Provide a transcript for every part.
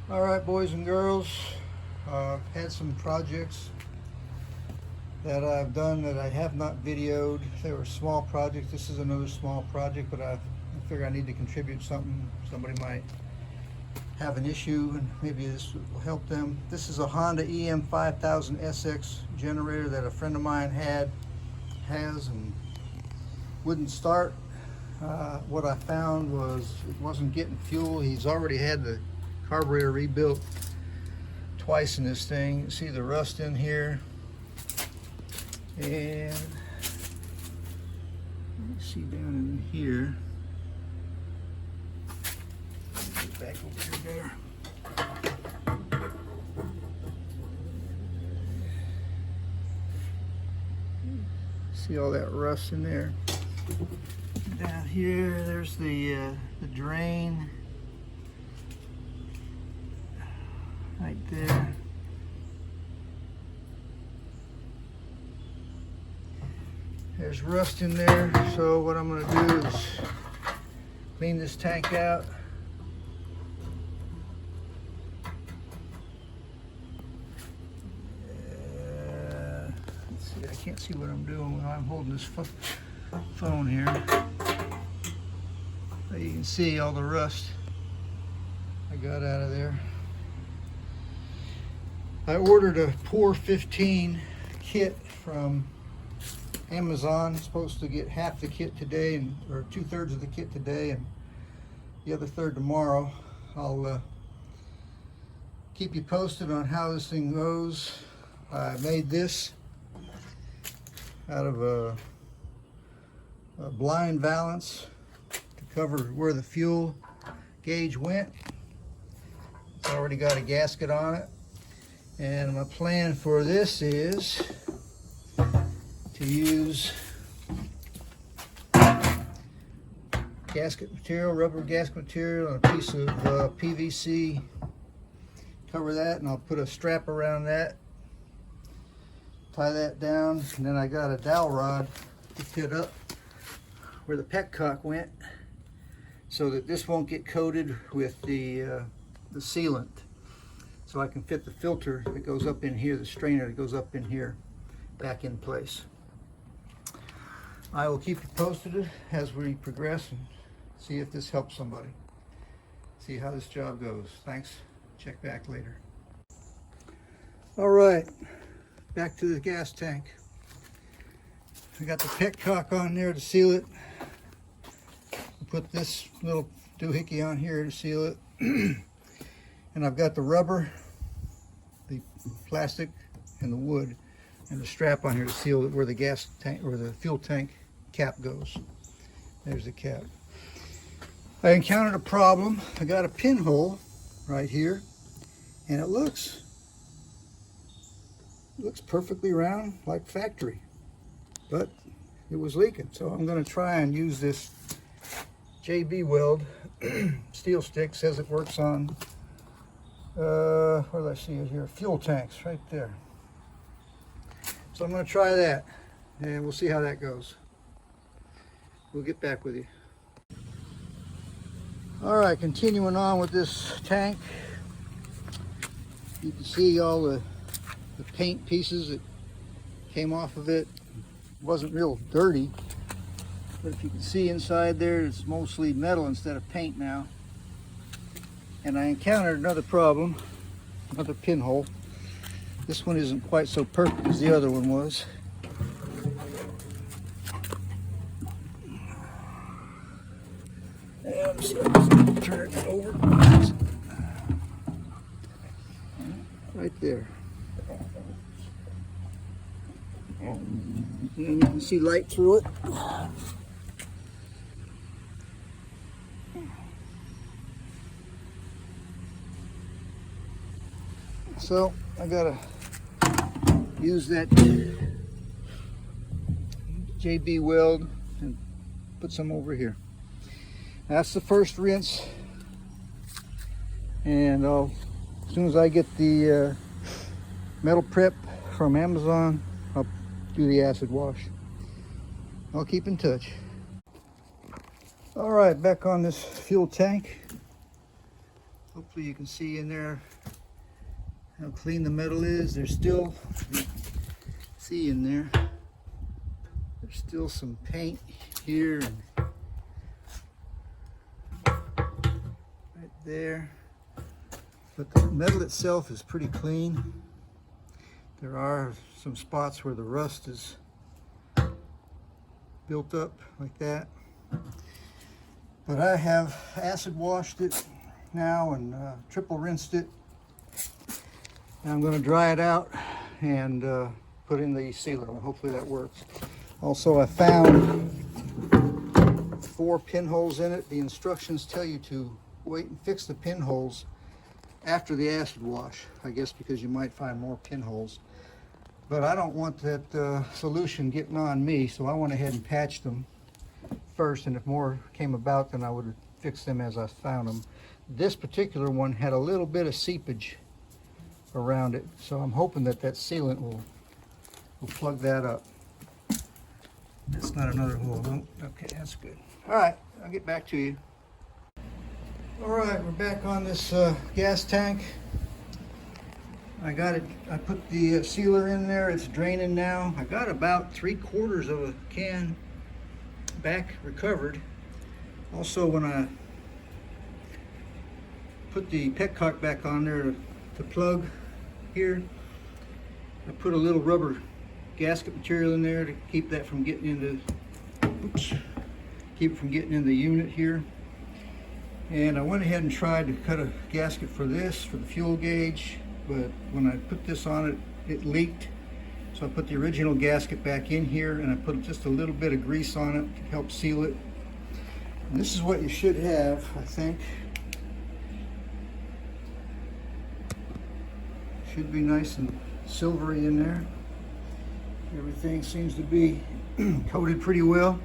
All right, boys and girls, had some projects that I've done that I have not videoed. They were small projects. This is another small project, but I figure I need to contribute something. Somebody might have an issue and maybe this will help them. This is a Honda EM5000SX generator that a friend of mine has and wouldn't start. What I found was it wasn't getting fuel. He's already had the carburetor rebuilt twice in this thing. You see the rust in here, and let me see down in here. Get back over here better. See all that rust in there. Down here, there's the drain right there. There's rust in there, so what I'm going to do is clean this tank out. Let's see, I can't see what I'm doing when I'm holding this phone here. But you can see all the rust I got out of there. I ordered a P.O.R 15 kit from Amazon. I'm supposed to get half the kit today, or 2/3 of the kit today, and the other third tomorrow. I'll keep you posted on how this thing goes. I made this out of a blind valance to cover where the fuel gauge went. It's already got a gasket on it. And my plan for this is to use gasket material, rubber gasket material, and a piece of PVC. Cover that, and I'll put a strap around that, tie that down, and then I got a dowel rod to fit up where the petcock went so that this won't get coated with the sealant. So I can fit the filter that goes up in here, the strainer that goes up in here, back in place. I will keep you posted as we progress and see if this helps somebody. See how this job goes. Thanks. Check back later. All right, back to the gas tank. I got the petcock on there to seal it. Put this little doohickey on here to seal it. And I've got the rubber, the plastic, and the wood, and the strap on here to seal it where the gas tank or the fuel tank cap goes. There's the cap. I encountered a problem. I got a pinhole right here, and it looks perfectly round like factory, but it was leaking. So I'm going to try and use this JB Weld steel stick. Says it works on where did I see it here? Fuel tanks right there. So I'm going to try that, and we'll see how that goes. We'll get back with you. All right, continuing on with this tank. You can see all the paint pieces that came off of it. It wasn't real dirty, but if you can see inside there, it's mostly metal instead of paint now. And I encountered another problem, another pinhole. This one isn't quite so perfect as the other one was. And I'm just turn it over. Right there. And you can see light through it. So I gotta use that JB Weld and put some over here. That's the first rinse, and as soon as I get the metal prep from Amazon, I'll do the acid wash. I'll keep in touch. All right, back on this fuel tank. Hopefully you can see in there how clean the metal is. There's still, see in there, there's still some paint here and right there. But the metal itself is pretty clean. There are some spots where the rust is built up like that. But I have acid washed it now and triple rinsed it. And I'm going to dry it out and put in the sealer. Hopefully that works. Also, I found 4 pinholes in it. The instructions tell you to wait and fix the pinholes after the acid wash, I guess because you might find more pinholes. But I don't want that solution getting on me, so I went ahead and patched them first, and if more came about, then I would fix them as I found them. This particular one had a little bit of seepage around it, so I'm hoping that that sealant will plug that up. That's not another hole, no? Okay, that's good. All right, I'll get back to you. All right, we're back on this gas tank. I got it, I put the sealer in there, it's draining now. I got about 3/4 of a can back recovered. Also, when I put the petcock back on there to plug here, I put a little rubber gasket material in there to keep that from getting into, keep it from getting in the unit here. And I went ahead and tried to cut a gasket for this, for the fuel gauge, but when I put this on it, it leaked. So I put the original gasket back in here and I put just a little bit of grease on it to help seal it. And this is what you should have, I think. Should be nice and silvery in there. Everything seems to be coated pretty well.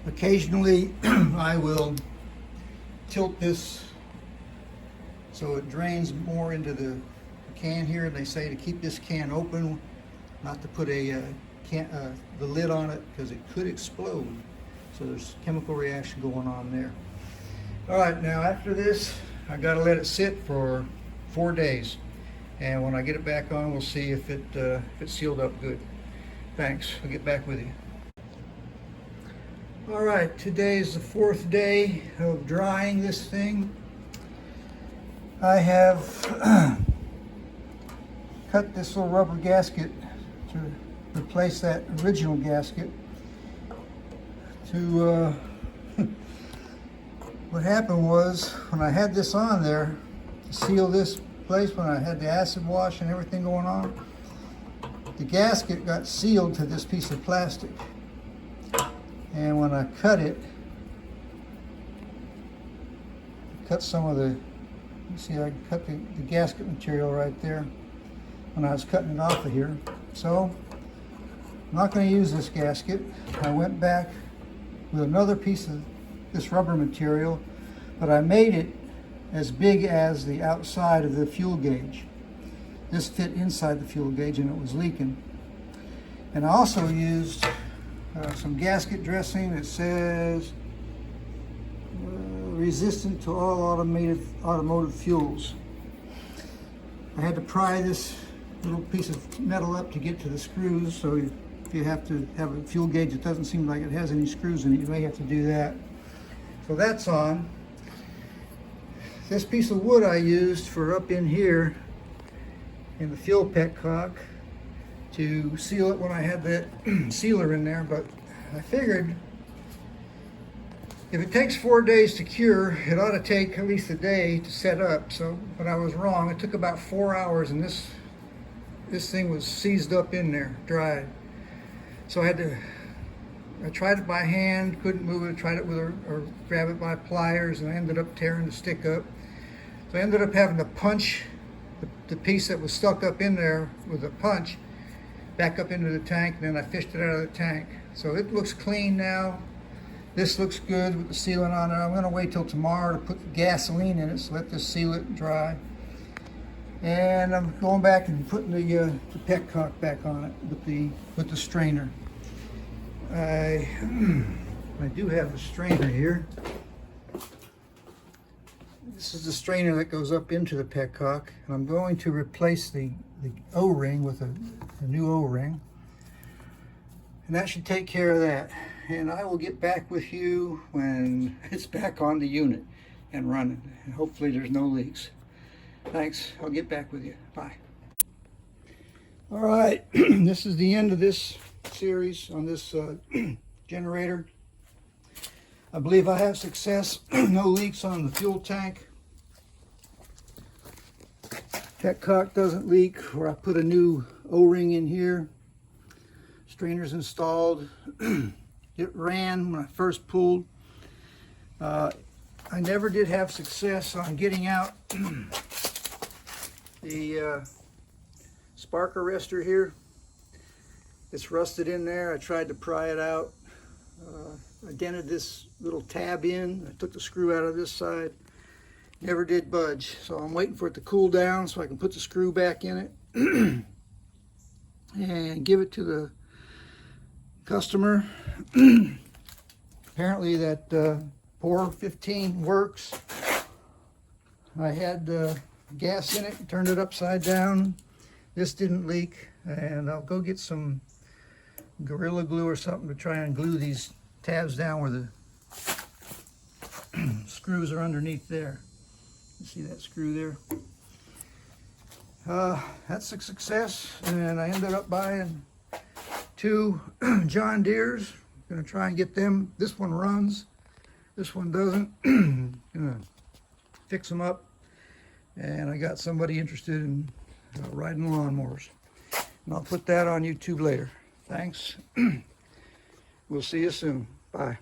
Occasionally I will tilt this so it drains more into the can here. They say to keep this can open, not to put the lid on it because it could explode. So there's chemical reaction going on there. All right, now after this, I gotta let it sit for 4 days. And when I get it back on, we'll see if it's sealed up good. Thanks, I'll get back with you. All right, today is the 4th day of drying this thing. I have cut this little rubber gasket to replace that original gasket. What happened was, when I had this on there to seal this place, when I had the acid wash and everything going on, the gasket got sealed to this piece of plastic. And when I cut it, cut some of the, you see I cut the gasket material right there when I was cutting it off of here. So I'm not going to use this gasket. I went back with another piece of this rubber material, but I made it as big as the outside of the fuel gauge. This fit inside the fuel gauge and it was leaking. And I also used some gasket dressing that says resistant to all automotive fuels. I had to pry this little piece of metal up to get to the screws, so if you have to have a fuel gauge that doesn't seem like it has any screws in it, you may have to do that. So that's on. This piece of wood I used for up in here in the fuel petcock to seal it when I had that sealer in there, but I figured if it takes 4 days to cure, it ought to take at least a day to set up. So, but I was wrong. It took about 4 hours, and this thing was seized up in there, dried. So I tried it by hand, couldn't move it, tried it with or grab it by pliers, and I ended up tearing the stick up. So I ended up having to punch the piece that was stuck up in there with a punch back up into the tank, and then I fished it out of the tank. So it looks clean now. This looks good with the sealant on it. I'm going to wait till tomorrow to put gasoline in it, so let this seal it and dry. And I'm going back and putting the petcock back on it with the strainer. I do have a strainer here. This is the strainer that goes up into the petcock, and I'm going to replace the O-ring with a new O-ring, and that should take care of that. And I will get back with you when it's back on the unit and running, and hopefully there's no leaks. Thanks. I'll get back with you. Bye. All right, this is the end of this series on this generator. I believe I have success. No leaks on the fuel tank. Petcock doesn't leak, where I put a new O-ring in here. Strainer's installed. It ran when I first pulled. I never did have success on getting out the spark arrestor here. It's rusted in there. I tried to pry it out. I dented this little tab in. I took the screw out of this side. Never did budge. So I'm waiting for it to cool down so I can put the screw back in it and give it to the customer. Apparently that P.O.R 15 works. I had gas in it and turned it upside down. This didn't leak, and I'll go get some Gorilla Glue or something to try and glue these tabs down where the screws are underneath there. You see that screw there? That's a success, and I ended up buying 2 John Deeres. Gonna try and get them. This one runs, this one doesn't. Gonna fix them up, and I got somebody interested in riding lawnmowers, and I'll put that on YouTube later. Thanks. We'll see you soon. Bye.